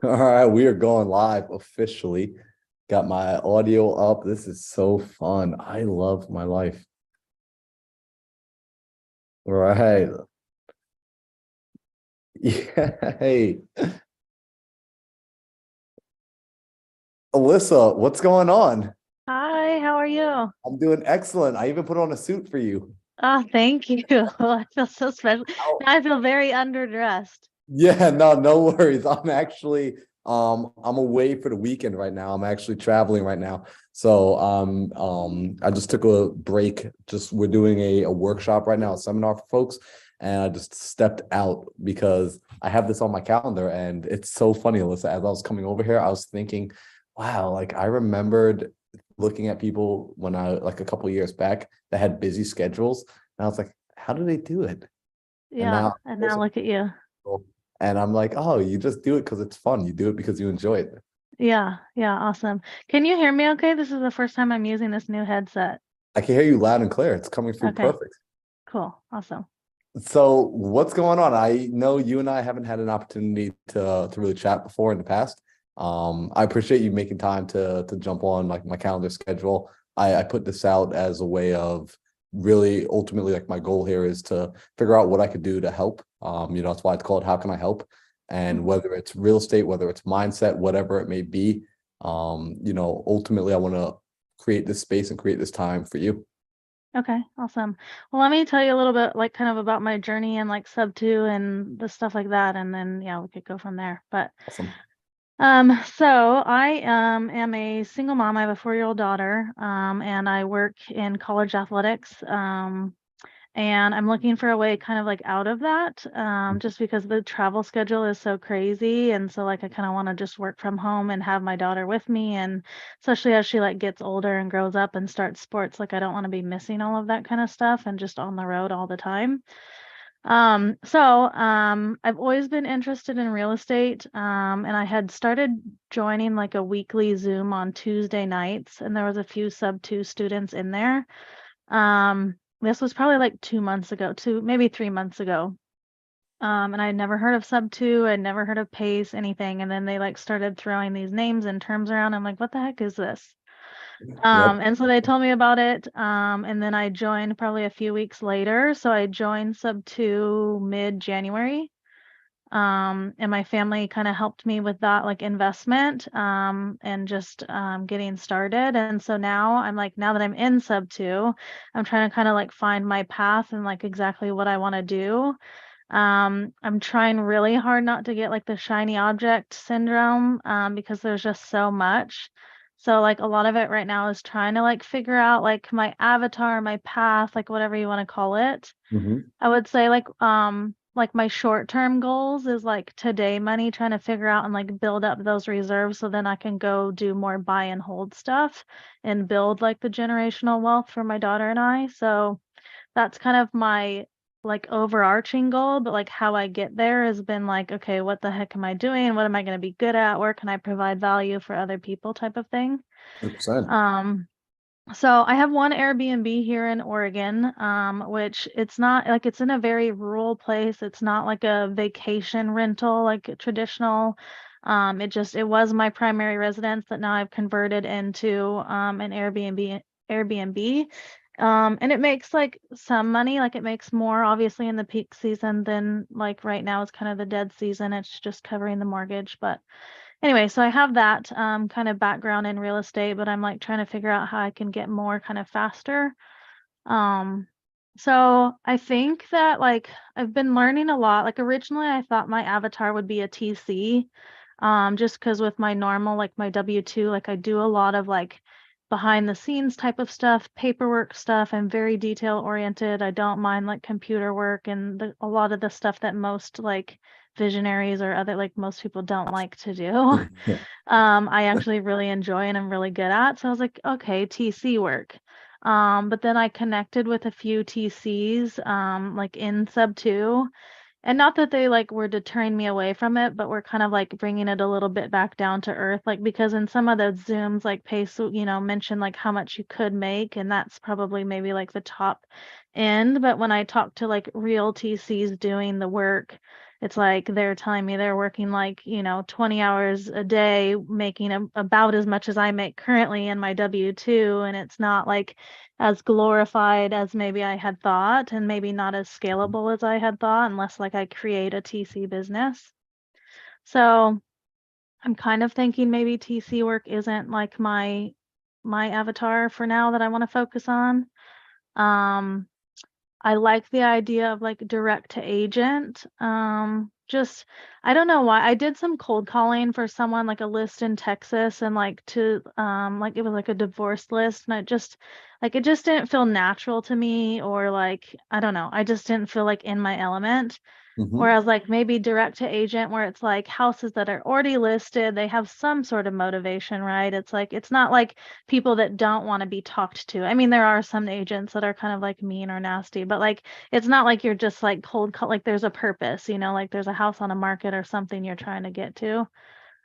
All right, we are going live officially. Got my audio up. This is so fun. I love my life. All right. Yeah. Hey, Alyssa, what's going on? Hi, how are you? I'm doing excellent. I even put on a suit for you. Oh, thank you. I feel so special. Oh, Now I feel very underdressed. yeah, no worries. I'm away for the weekend right now. I'm actually traveling right now. So I just took a break. Just we're doing a workshop right now, a seminar for folks, and I just stepped out because I have this on my calendar, and it's so funny, Alyssa. As I was coming over here, I was thinking, wow, like I remembered looking at people when I like a couple years back that had busy schedules, and I was like, how do they do it? And Yeah, now and now look at you. and I'm like, oh, you just do it because it's fun. You do it because you enjoy it. Yeah, yeah, awesome. Can you hear me okay? This is the first time I'm using this new headset. I can hear you loud and clear. It's coming through Okay, perfect. cool. Awesome. So what's going on? I know you and I haven't had an opportunity to really chat before in the past. I appreciate you making time to jump on like my calendar schedule. I put this out as a way of really ultimately like my goal here is to figure out what I could do to help. That's why it's called How Can I Help? And Mhm. whether it's real estate, whether it's mindset, whatever it may be, ultimately I want to create this space and create this time for you. Okay, awesome. Well, let me tell you a little bit like kind of about my journey and like sub two and the stuff like that, and then yeah, we could go from there. But Awesome. So I am a single mom. I have a 4-year-old daughter, and I work in college athletics. And I'm looking for a way kind of like out of that, just because the travel schedule is so crazy. And so like I kind of want to just work from home and have my daughter with me. And especially as she like gets older and grows up and starts sports, like I don't want to be missing all of that kind of stuff and just on the road all the time. I've always been interested in real estate, and I had started joining like a weekly Zoom on Tuesday nights, and there was a few sub two students in there. This was probably like 2 months ago, maybe 3 months ago. And I'd never heard of sub two, I'd never heard of pace, anything. And then they like started throwing these names and terms around. I'm like, what the heck is this? Yep. And so they told me about it. And then I joined probably a few weeks later. So I joined sub two mid-January. And my family kind of helped me with that like investment and just getting started. And so now I'm like, now that I'm in sub two, I'm trying to kind of like find my path and like exactly what I want to do. I'm trying really hard not to get like the shiny object syndrome because there's just so much. So like a lot of it right now is trying to like figure out like my avatar, my path, like whatever you want to call it. Mhm. I would say like my short-term goals is like today money, trying to figure out and like build up those reserves so then I can go do more buy and hold stuff and build like the generational wealth for my daughter and I. So that's kind of my like overarching goal, but like how I get there has been like, okay, what the heck am I doing? What am I going to be good at? Where can I provide value for other people type of thing? 100%. Um, so I have one Airbnb here in Oregon, which it's not like it's in a very rural place. It's not like a vacation rental, like a traditional. It was my primary residence that now I've converted into an Airbnb. And it makes like some money, like it makes more obviously in the peak season than like right now is kind of the dead season. It's just covering the mortgage, but anyway, so I have that kind of background in real estate, but I'm like trying to figure out how I can get more kind of faster. Um, so I think that like I've been learning a lot. Like originally I thought my avatar would be a TC, just because with my normal, like my W-2, like I do a lot of like behind the scenes type of stuff, paperwork stuff. I'm very detail oriented. I don't mind like computer work and a lot of the stuff that most like visionaries or other like most people don't like to do. Yeah. I actually really enjoy and I'm really good at. So I was like, okay, TC work. But then I connected with a few TCs, like in sub two, and not that they like were deterring me away from it, but we're kind of like bringing it a little bit back down to earth. Like, because in some of those Zooms, like Pace, mentioned like how much you could make, and that's probably maybe like the top end. But when I talk to like real TCs doing the work, it's like they're telling me they're working like, 20 hours a day, making about as much as I make currently in my W-2, and it's not like as glorified as maybe I had thought, and maybe not as scalable as I had thought, unless like I create a TC business. So I'm kind of thinking maybe TC work isn't like my avatar for now that I want to focus on. I like the idea of like direct to agent. Just I don't know why. I did some cold calling for someone like a list in Texas, and like to like it was like a divorce list, and it just didn't feel natural to me, or like I don't know. I just didn't feel like in my element. Mhm. Whereas like maybe direct to agent, where it's like houses that are already listed, they have some sort of motivation, right? It's like it's not like people that don't want to be talked to. I mean, there are some agents that are kind of like mean or nasty, but like it's not like you're just like cold call, like there's a purpose, like there's a house on a market or something you're trying to get to.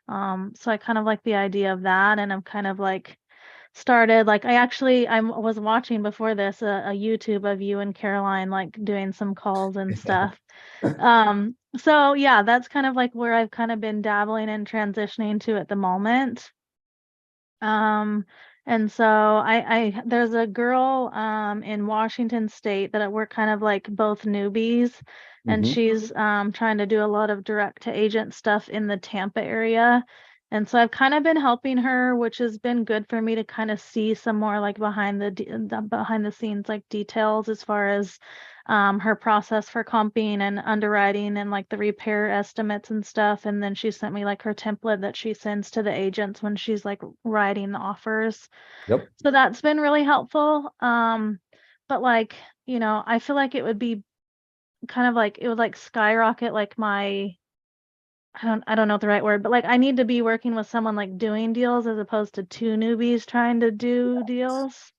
So I kind of like the idea of that, and I'm kind of like started like I was watching before this a YouTube of you and Caroline like doing some calls and stuff. So yeah, that's kind of like where I've kind of been dabbling and transitioning to at the moment. Um, and so there's a girl in Washington State that we're kind of like both newbies, and Mhm. she's trying to do a lot of direct to agent stuff in the Tampa area. And so I've kind of been helping her, which has been good for me to kind of see some more like behind the scenes like details as far as her process for comping and underwriting and like the repair estimates and stuff. And then she sent me like her template that she sends to the agents when she's like writing the offers. Yep. So that's been really helpful. But like, I feel like it would be kind of like it would like skyrocket like my I don't know what the right word, but like I need to be working with someone like doing deals as opposed to two newbies trying to do deals.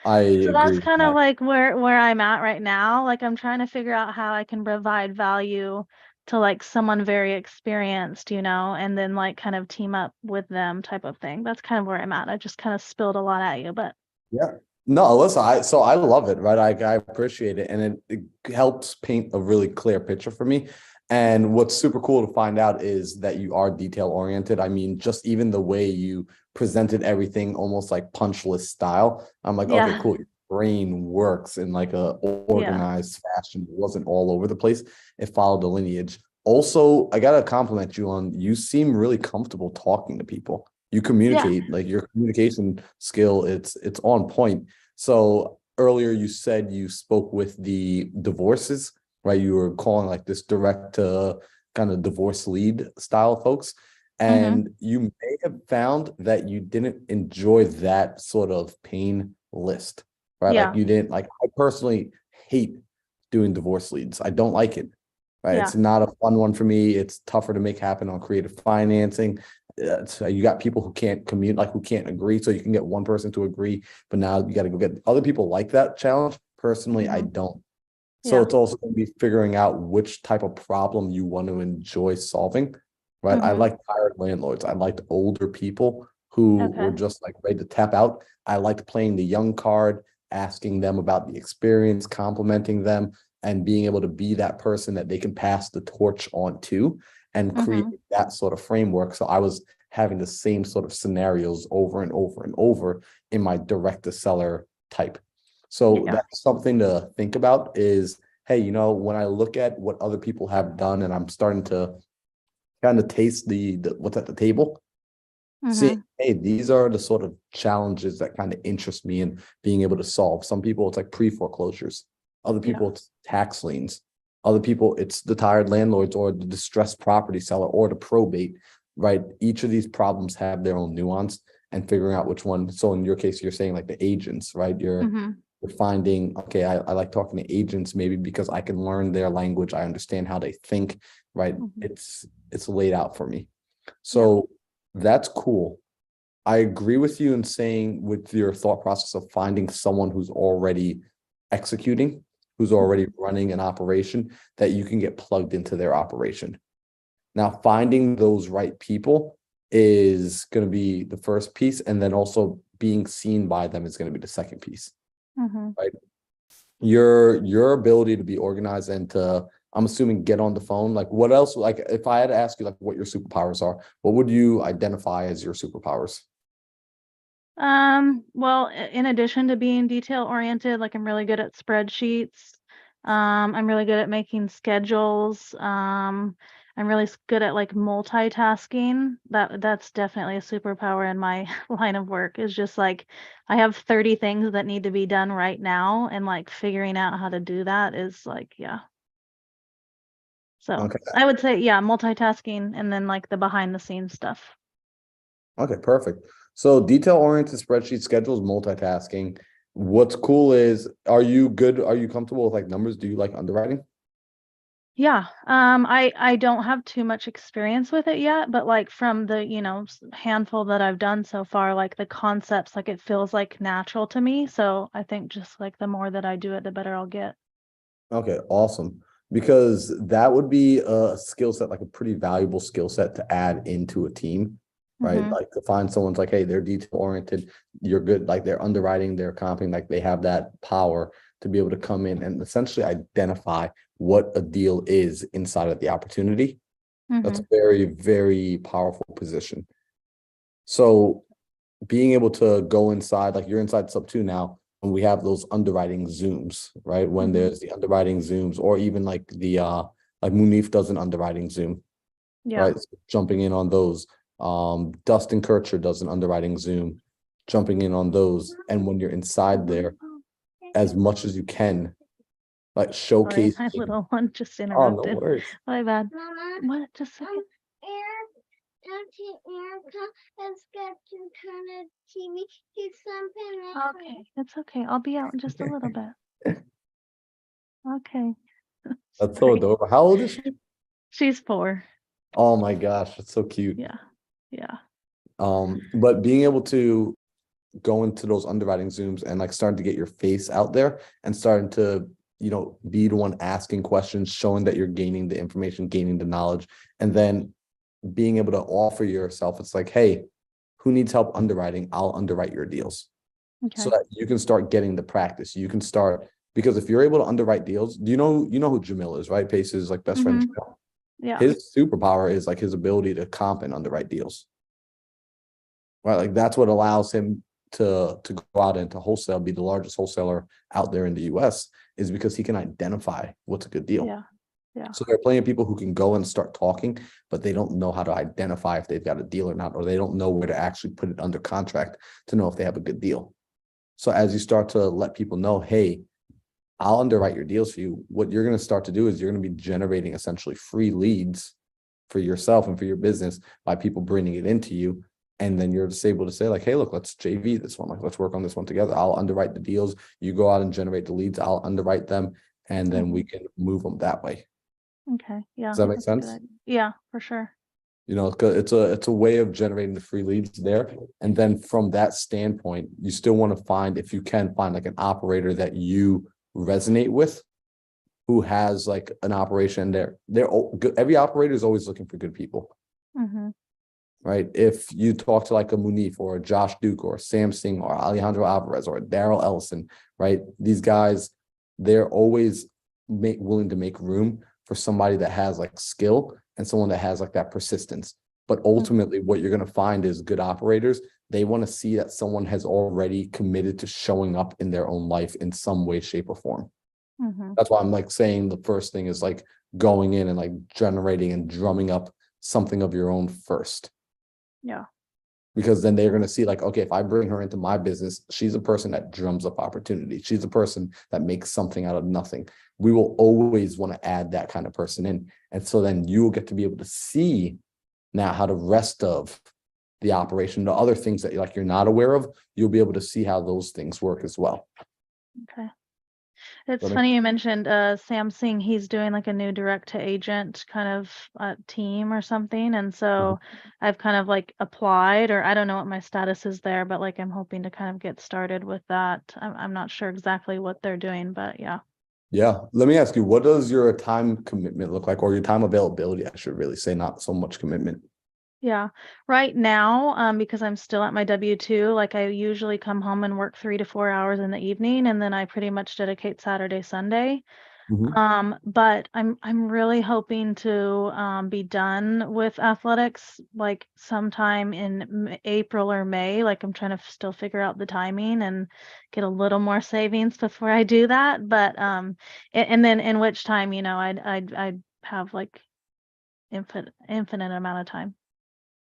I So that's agree with kind of that. like where I'm at right now. Like I'm trying to figure out how I can provide value to like someone very experienced, and then like kind of team up with them type of thing. That's kind of where I'm at. I just kind of spilled a lot at you, but Yeah. No, Alyssa, I love it, right? I appreciate it. And it helps paint a really clear picture for me. And what's super cool to find out is that you are detail oriented. I mean, just even the way you presented everything almost like punch list style. I'm like, okay, yeah, cool. Your brain works in like a yeah, organized fashion. It wasn't all over the place. It followed the lineage. Also, I gotta compliment you on you seem really comfortable talking to people. You yeah, communicate, like your communication skill, it's on point. So earlier you said you spoke with the divorces, right? You were calling like this direct to kind of divorce lead style folks. mm-hmm, And you may have found that you didn't enjoy that sort of pain list, right? Like yeah, you didn't like, I personally hate doing divorce leads. I don't like it, right? yeah, It's not a fun one for me. It's tougher to make happen on creative financing. So you got people who can't commute, like who can't agree. So you can get one person to agree, but now you got to go get other people like that challenge. Personally, I mm-hmm, don't. So yeah, it's also going to be figuring out which type of problem you want to enjoy solving, right? I mm-hmm, like tired landlords. I liked older people who were okay, just like ready to tap out. I liked playing the young card, asking them about the experience, complimenting them, and being able to be that person that they can pass the torch on to and create mm-hmm, that sort of framework. So I was having the same sort of scenarios over and over and over in my direct to seller type. So yeah, that's something to think about is, hey, when I look at what other people have done and I'm starting to kind of taste the what's at the table, see, mm-hmm, hey, these are the sort of challenges that kind of interest me in being able to solve. Some people, it's like pre-foreclosures. Other yeah, people, it's tax liens. Other people, it's the tired landlords or the distressed property seller or the probate, right? Each of these problems have their own nuance and figuring out which one. So in your case, you're saying like the agents, right? mm-hmm, You're finding, okay, I like talking to agents maybe because I can learn their language. I understand how they think, right? mm-hmm, It's laid out for me. yeah, So that's cool. I agree with you in saying with your thought process of finding someone who's already executing, who's mm-hmm, already running an operation, that you can get plugged into their operation. Now, finding those right people is going to be the first piece, and then also being seen by them is going to be the second piece, mm-hmm, right? Your ability to be organized and to I'm assuming get on the phone. Like what else? Like if I had to ask you like what your superpowers are, what would you identify as your superpowers? Well, in addition to being detail oriented, like I'm really good at spreadsheets. I'm really good at making schedules. I'm really good at like multitasking. That's definitely a superpower in my line of work. Is just like I have 30 things that need to be done right now, and like figuring out how to do that is like, yeah. So Okay. I would say, yeah, multitasking and then like the behind the scenes stuff. Okay, perfect. So detail-oriented spreadsheet schedules, multitasking. What's cool is, are you good? Are you comfortable with like numbers? Do you like underwriting? Yeah, I don't have too much experience with it yet, but like from the, handful that I've done so far, like the concepts, like it feels like natural to me. So I think just like the more that I do it, the better I'll get. Okay, awesome. Because that would be a skill set, like a pretty valuable skill set to add into a team, right? Mm-hmm. Like to find someone's like, hey, they're detail oriented, you're good, like they're underwriting, they're comping, like they have that power to be able to come in and essentially identify what a deal is inside of the opportunity. That's Mm-hmm. a very, very powerful position. So being able to go inside, like you're inside sub two now, and we have those underwriting zooms, right? When Mm-hmm. there's the underwriting zooms, or even like the like Munif does an underwriting zoom, Yeah. right? So jumping in on those. Dustin Kircher does an underwriting zoom, jumping in on those. And when you're inside there, as much as you can, like Sorry, showcase. my little one just Oh, no interrupted. worries. My bad. Mama, What? Just a second. Auntie Erica has got to turn the TV to something else. Okay, it's okay. I'll be out in just a little bit. Okay. That's so Sorry. adorable. How old is she? She's 4. Oh my gosh, that's so cute. Yeah. Yeah. But being able to go into those underwriting zooms and like starting to get your face out there and starting to, be the one asking questions, showing that you're gaining the information, gaining the knowledge, and then being able to offer yourself. It's like, hey, who needs help underwriting? I'll underwrite your deals so Okay. that you can start getting the practice. You can start because if you're able to underwrite deals, you know who Jamil is, right? Pace's like best friend Mm-hmm. Jamil. Yeah. His superpower is like his ability to comp and underwrite deals. Right. Like that's what allows him to go out into wholesale, be the largest wholesaler out there in the US, is because he can identify what's a good deal. Yeah. Yeah. So there are plenty of people who can go and start talking, but they don't know how to identify if they've got a deal or not, or they don't know where to actually put it under contract to know if they have a good deal. So as you start to let people know, hey, I'll underwrite your deals for you, what you're going to start to do is you're going to be generating essentially free leads for yourself and for your business by people bringing it into you. And then you're just able to say like, hey, look, let's JV this one. Like, let's work on this one together. I'll underwrite the deals. You go out and generate the leads. I'll underwrite them. And then we can move them that way. Okay. Yeah. Does that make That's a good sense? idea. Yeah, for sure. It's a way of generating the free leads there. And then from that standpoint, you still want to find, if you can find like an operator that you resonate with, who has like an operation there. Every operator is always looking for good people. Mm-hmm. Right. If you talk to like a Munif or a Josh Duke or Sam Singh or Alejandro Alvarez or a Daryl Ellison, right? These guys, they're always willing to make room for somebody that has like skill and someone that has like that persistence. But ultimately, what you're going to find is good operators. They want to see that someone has already committed to showing up in their own life in some way, shape, or form. Mm-hmm. That's why I'm like saying the first thing is like going in and like generating and drumming up something of your own first. Yeah. Because then they're going to see like, okay, if I bring her into my business, she's a person that drums up opportunity. She's a person that makes something out of nothing. We will always want to add that kind of person in. And so then you will get to be able to see now how the rest of the operation, the other things that you're not aware of, you'll be able to see how those things work as well. Okay. It's That funny you mentioned Sam Singh. He's doing like a new direct to agent kind of team or something. And so I've kind of like applied, or I don't know what my status is there, but like I'm hoping to kind of get started with that. I'm not sure exactly what they're doing, but yeah. Yeah. Let me ask you, what does your time commitment look like, or your time availability? I should really say, not so much commitment. Yeah. Right now, because I'm still at my W-2, like I usually come home and work 3 to 4 hours in the evening, and then I pretty much dedicate Saturday, Sunday. But I'm really hoping to be done with athletics like sometime in April or May. Like I'm trying to still figure out the timing and get a little more savings before I do that. But and then in which time, I'd have like infinite amount of time.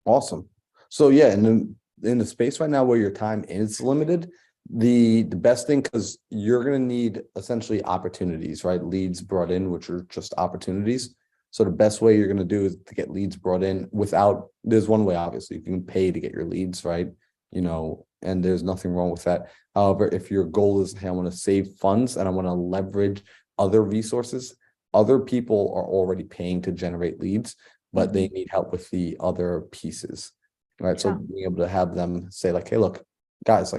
Awesome. So yeah, and in the space right now where your time is limited, the best thing, because you're going to need essentially opportunities, right? Leads brought in, which are just opportunities. So the best way you're going to do is to get leads brought in without, there's one way, obviously, you can pay to get your leads, right? And there's nothing wrong with that. However, if your goal is, hey, I want to save funds and I want to leverage other resources, other people are already paying to generate leads, but they need help with the other pieces, right? So being able to have them say like, hey, look, guys,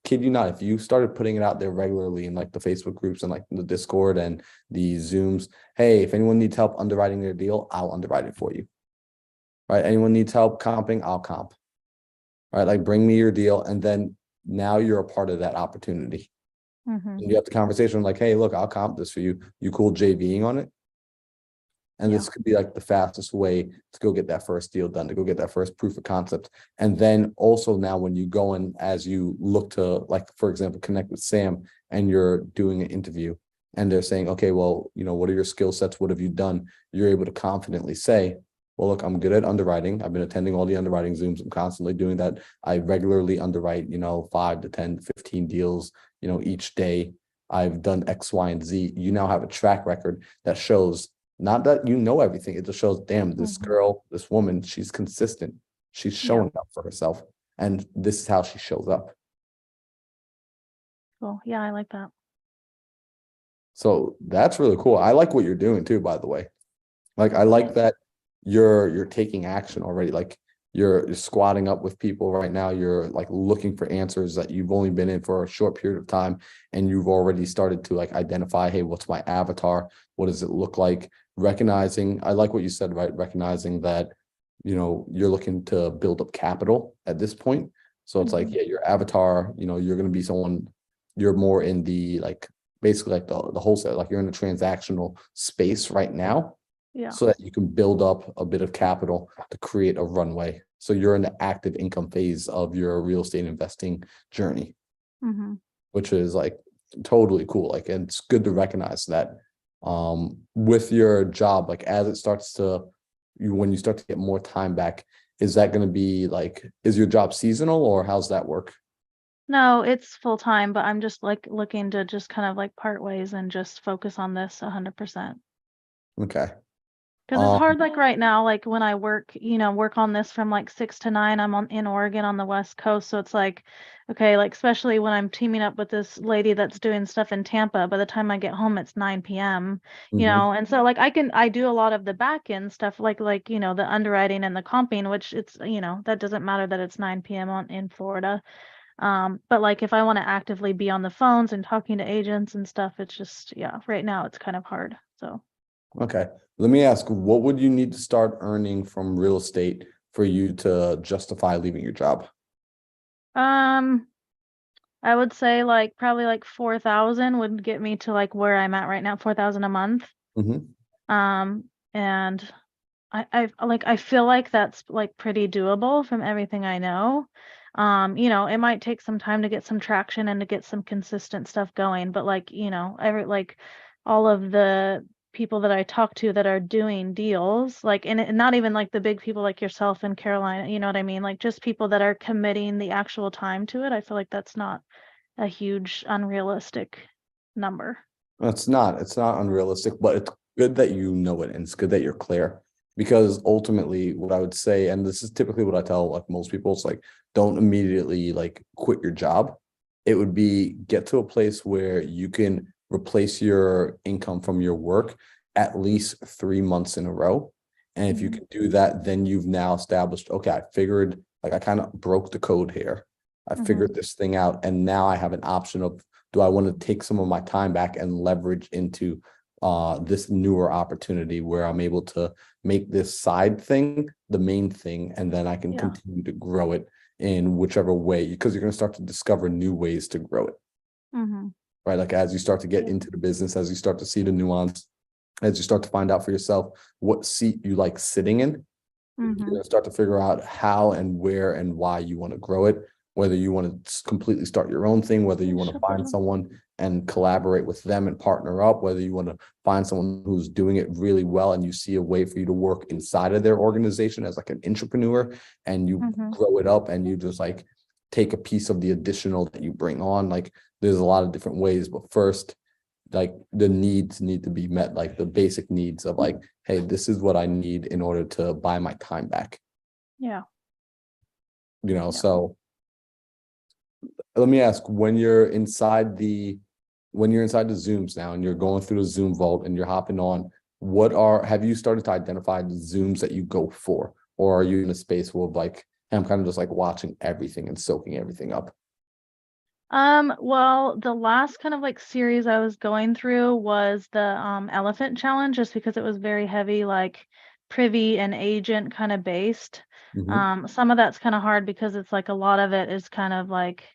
kid you not, if you started putting it out there regularly in like the Facebook groups and like the Discord and the Zooms, hey, if anyone needs help underwriting their deal, I'll underwrite it for you, right? Anyone needs help comping, I'll comp, right? Like bring me your deal. And then now you're a part of that opportunity. And you have the conversation like, hey, look, I'll comp this for you. You cool JVing on it? And this could be like the fastest way to go get that first deal done, to go get that first proof of concept. And then also now when you go in, as you look to, like, for example, connect with Sam and you're doing an interview and they're saying, okay, well, what are your skill sets? What have you done? You're able to confidently say, well, look, I'm good at underwriting. I've been attending all the underwriting Zooms. I'm constantly doing that. I regularly underwrite, 5 to 10, 15 deals, each day. I've done X, Y, and Z. You now have a track record that shows not that everything. It just shows, damn, this girl, this woman, she's consistent. She's showing up for herself. And this is how she shows up. Cool. Yeah, I like that. So that's really cool. I like what you're doing too, by the way. Like, I like that you're taking action already. Like you're squatting up with people right now. You're like looking for answers that you've only been in for a short period of time. And you've already started to like identify, hey, what's my avatar? What does it look like? Recognizing, I like what you said, right? Recognizing that, you're looking to build up capital at this point. So it's like, yeah, your avatar, you're going to be someone, you're more in the, like, basically like the wholesale, like you're in the transactional space right now. Yeah. So that you can build up a bit of capital to create a runway. So you're in the active income phase of your real estate investing journey, which is like totally cool. Like, and it's good to recognize that with your job, like as it starts to, when you start to get more time back, is that going to be like, is your job seasonal or how's that work? No, it's full time, but I'm just like looking to just kind of like part ways and just focus on this 100%. Okay. Because it's hard, like right now, like when I work on this from like 6 to 9, I'm in Oregon on the West Coast. So it's like, okay, like especially when I'm teaming up with this lady that's doing stuff in Tampa, by the time I get home, it's 9 p.m., and so like I do a lot of the back end stuff, like, the underwriting and the comping, which it's, that doesn't matter that it's 9 p.m. in Florida. But like if I want to actively be on the phones and talking to agents and stuff, it's just, right now it's kind of hard. So. Okay. Let me ask, what would you need to start earning from real estate for you to justify leaving your job? I would say like probably like 4,000 would get me to like where I'm at right now, 4,000 a month. And I feel like that's like pretty doable from everything I know. It might take some time to get some traction and to get some consistent stuff going, but like, all of the people that I talk to that are doing deals, like, and not even like the big people like yourself and Carolina, you know what I mean? Like just people that are committing the actual time to it. I feel like that's not a huge unrealistic number. It's not unrealistic, but it's good that you know it and it's good that you're clear, because ultimately what I would say, and this is typically what I tell like most people, it's like, don't immediately like quit your job. It would be get to a place where you can replace your income from your work at least 3 months in a row. And if you can do that, then you've now established, okay, I figured, like, I kind of broke the code here. I figured this thing out. And now I have an option of, do I want to take some of my time back and leverage into this newer opportunity where I'm able to make this side thing the main thing, and then I can continue to grow it in whichever way, because you're going to start to discover new ways to grow it. right? Like as you start to get into the business, as you start to see the nuance, as you start to find out for yourself what seat you like sitting in, you're gonna start to figure out how and where and why you want to grow it, whether you want to completely start your own thing, whether you want to find someone and collaborate with them and partner up, whether you want to find someone who's doing it really well and you see a way for you to work inside of their organization as like an entrepreneur and you grow it up and you just like take a piece of the additional that you bring on. Like there's a lot of different ways, but first, like the needs need to be met, like the basic needs of like, hey, this is what I need in order to buy my time back. Yeah. So let me ask, when you're inside the Zooms now and you're going through the Zoom vault and you're hopping on, have you started to identify the Zooms that you go for? Or are you in a space where like, I'm kind of just like watching everything and soaking everything up? Well, the last kind of like series I was going through was the elephant challenge, just because it was very heavy, like privy and agent kind of based. Some of that's kind of hard because it's like a lot of it is kind of like,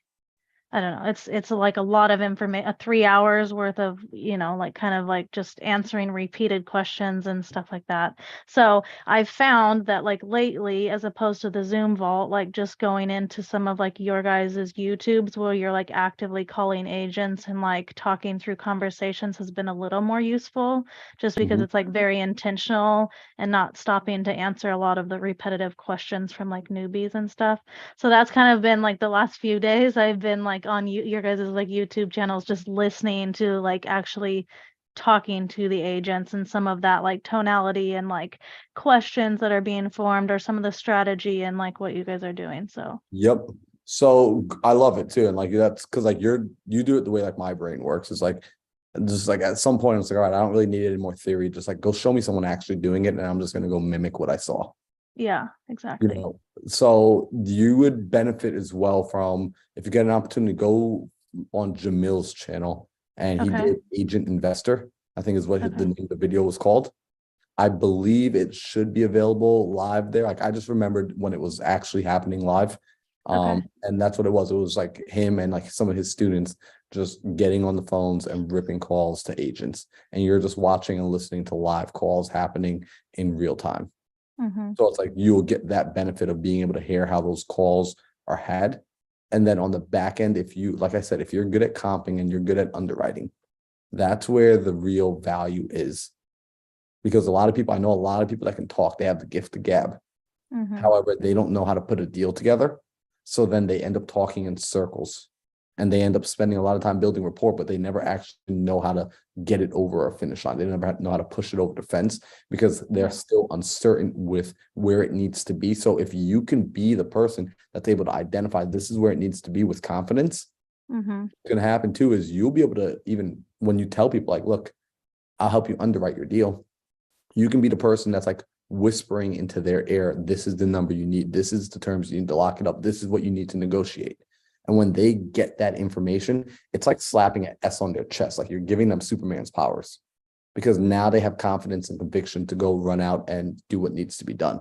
I don't know, it's like a lot of information, 3 hours worth of, like kind of like just answering repeated questions and stuff like that. So I've found that like lately, as opposed to the Zoom vault, like just going into some of like your guys's YouTubes where you're like actively calling agents and like talking through conversations has been a little more useful, just because it's like very intentional and not stopping to answer a lot of the repetitive questions from like newbies and stuff. So that's kind of been like the last few days I've been like on your guys' like YouTube channels, just listening to like actually talking to the agents and some of that like tonality and like questions that are being formed or some of the strategy and like what you guys are doing. So Yep. So I love it too. And like that's because like you do it the way like my brain works. It's like just like at some point it's like, all right, I don't really need any more theory. Just like go show me someone actually doing it and I'm just gonna go mimic what I saw. yeah, exactly. So you would benefit as well from, if you get an opportunity, go on Jamil's channel, and he did Agent Investor, I think is what the name of the video was called. I believe it should be available live there. Like I just remembered when it was actually happening live. And that's what it was. It was like him and like some of his students just getting on the phones and ripping calls to agents. And you're just watching and listening to live calls happening in real time. So it's like you'll get that benefit of being able to hear how those calls are had. And then on the back end, if you, like I said, if you're good at comping and you're good at underwriting, that's where the real value is. Because I know a lot of people that can talk, they have the gift of gab. However, they don't know how to put a deal together. So then they end up talking in circles and they end up spending a lot of time building rapport, but they never actually know how to get it over a finish line. They never know how to push it over the fence because they're still uncertain with where it needs to be. So if you can be the person that's able to identify this is where it needs to be with confidence, what's going to happen too is you'll be able to, even when you tell people like, look, I'll help you underwrite your deal. You can be the person that's like whispering into their ear, this is the number you need. This is the terms you need to lock it up. This is what you need to negotiate. And when they get that information, it's like slapping an S on their chest. Like you're giving them Superman's powers because now they have confidence and conviction to go run out and do what needs to be done.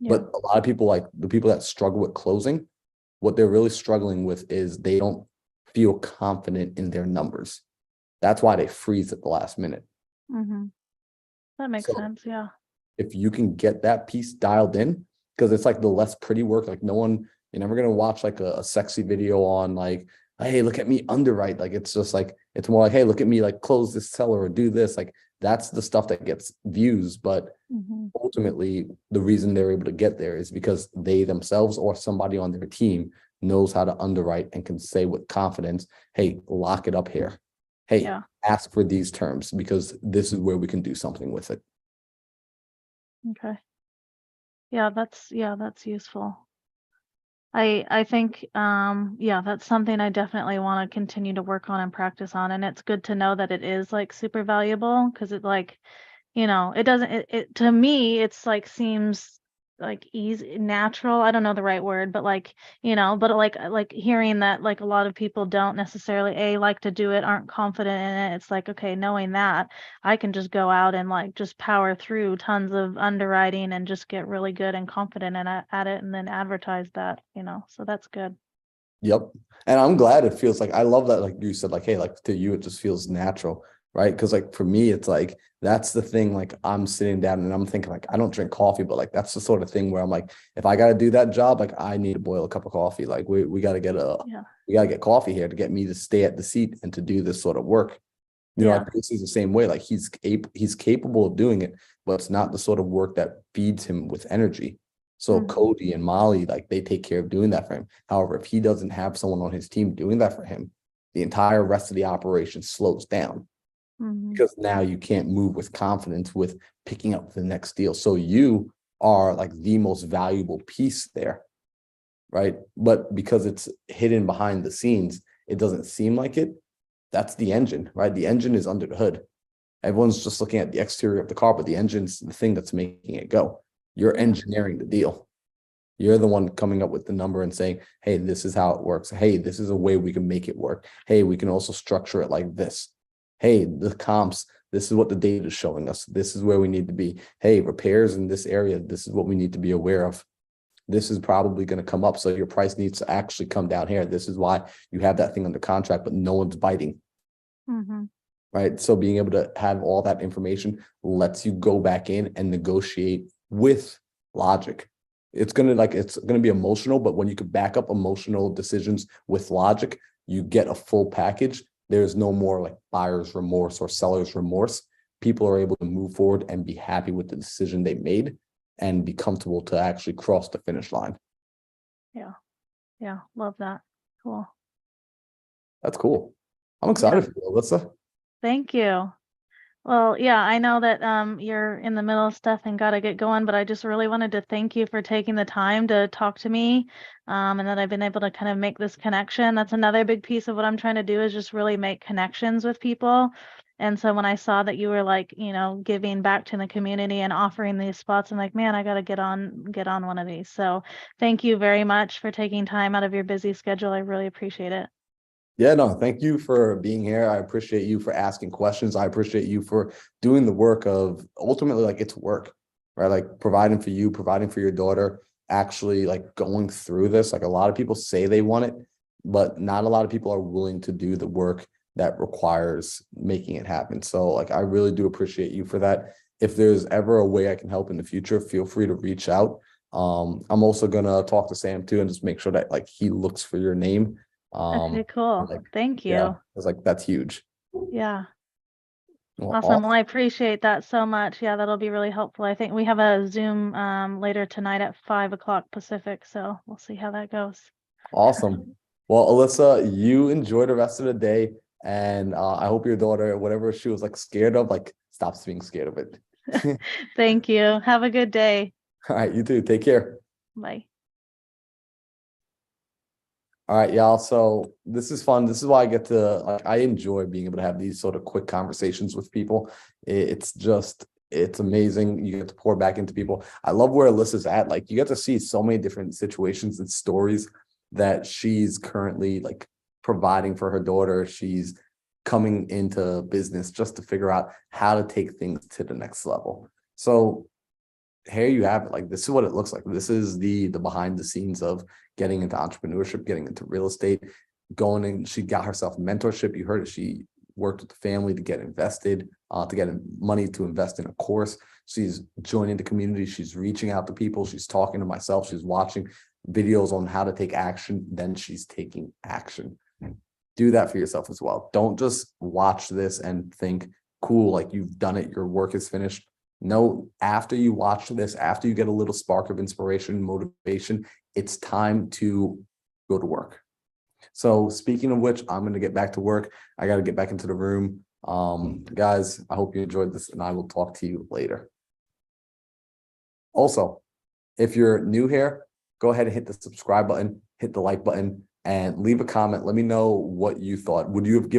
But a lot of people, like the people that struggle with closing, what they're really struggling with is they don't feel confident in their numbers. That's why they freeze at the last minute. That makes sense. Yeah. If you can get that piece dialed in, because it's like the less pretty work, like you're never going to watch like a sexy video on like, hey, look at me underwrite. Like, it's just like, it's more like, hey, look at me, like close this seller or do this. Like that's the stuff that gets views. But ultimately the reason they're able to get there is because they themselves or somebody on their team knows how to underwrite and can say with confidence, hey, lock it up here. Hey, ask for these terms because this is where we can do something with it. Okay. Yeah, that's useful. I think that's something I definitely want to continue to work on and practice on, and it's good to know that it is like super valuable because it like, it doesn't it to me it's like seems like easy, natural. I don't know the right word, but like, but like hearing that like a lot of people don't necessarily like to do it, aren't confident in it. It's like, okay, knowing that I can just go out and like just power through tons of underwriting and just get really good and confident at it and then advertise that, so that's good. Yep. And I'm glad it feels like, I love that, like you said, like, hey, like to you, it just feels natural, right? Because like for me, it's like, that's the thing, like I'm sitting down and I'm thinking like, I don't drink coffee, but like, that's the sort of thing where I'm like, if I got to do that job, like I need to boil a cup of coffee. Like we got to Yeah. we got to get coffee here to get me to stay at the seat and to do this sort of work. You know, Yeah. like this is the same way, like he's capable of doing it, but it's not the sort of work that feeds him with energy. So Mhm. Cody and Molly, like they take care of doing that for him. However, if he doesn't have someone on his team doing that for him, the entire rest of the operation slows down Mhm. because now you can't move with confidence with picking up the next deal. So you are like the most valuable piece there, right? But because it's hidden behind the scenes, it doesn't seem like it. That's the engine, right? The engine is under the hood. Everyone's just looking at the exterior of the car, but the engine's the thing that's making it go. You're Yeah. engineering the deal. You're the one coming up with the number and saying, hey, this is how it works. Hey, this is a way we can make it work. Hey, we can also structure it like this. Hey, the comps, this is what the data is showing us. This is where we need to be. Hey, repairs in this area, this is what we need to be aware of. This is probably going to come up. So your price needs to actually come down here. This is why you have that thing under contract, but no one's biting. Mhm. Right. So being able to have all that information lets you go back in and negotiate with logic. It's gonna be emotional, but when you can back up emotional decisions with logic, you get a full package. There's no more like buyer's remorse or seller's remorse. People are able to move forward and be happy with the decision they made and be comfortable to actually cross the finish line. Yeah. Yeah. Love that. Cool. That's cool. I'm Yeah. excited for you, Alyssa. Thank you. Well, yeah, I know that you're in the middle of stuff and got to get going, but I just really wanted to thank you for taking the time to talk to me, and that I've been able to kind of make this connection. That's another big piece of what I'm trying to do is just really make connections with people. And so when I saw that you were like, giving back to the community and offering these spots, I'm like, man, I got to get on one of these. So thank you very much for taking time out of your busy schedule. I really appreciate it. Yeah, no, thank you for being here. I appreciate you for asking questions. I appreciate you for doing the work of ultimately like it's work, right? Like providing for you, providing for your daughter, actually like going through this. Like a lot of people say they want it, but not a lot of people are willing to do the work that requires making it happen. So like I really do appreciate you for that. If there's ever a way I can help in the future, feel free to reach out. I'm also gonna talk to Sam too and just make sure that like he looks for your name. Okay, cool. Like, Thank yeah, you. it's like that's huge. Yeah. Well, Awesome. Well, I appreciate that so much. Yeah, that'll be really helpful. I think we have a Zoom later tonight at 5 o'clock Pacific, so we'll see how that goes. awesome. Well, Alyssa, you enjoy the rest of the day, and I hope your daughter, whatever she was like scared of, like stops being scared of it. Thank you. Have a good day. All right, you too. Take care. Bye. All right, y'all. So this is fun. This is why I get to like I enjoy being able to have these sort of quick conversations with people. It's just it's amazing. You get to pour back into people. I love where Alyssa's at. Like you get to see so many different situations and stories that she's currently like providing for her daughter. She's coming into business just to figure out how to take things to the next level. So here you have it. Like this is what it looks like. This is the behind the scenes of getting into entrepreneurship, getting into real estate, going in. She got herself mentorship. You heard it. She worked with the family to get invested, to get money to invest in a course. She's joining the community. She's reaching out to people. She's talking to myself. She's watching videos on how to take action. Then she's taking action. Do that for yourself as well. Don't just watch this and think, cool, like you've done it, your work is finished. No, after you watch this, after you get a little spark of inspiration, motivation, it's time to go to work. So speaking of which, I'm going to get back to work. I got to get back into the room. Guys, I hope you enjoyed this and I will talk to you later. Also, if you're new here, go ahead and hit the subscribe button, hit the like button, and leave a comment. Let me know what you thought. Would you have given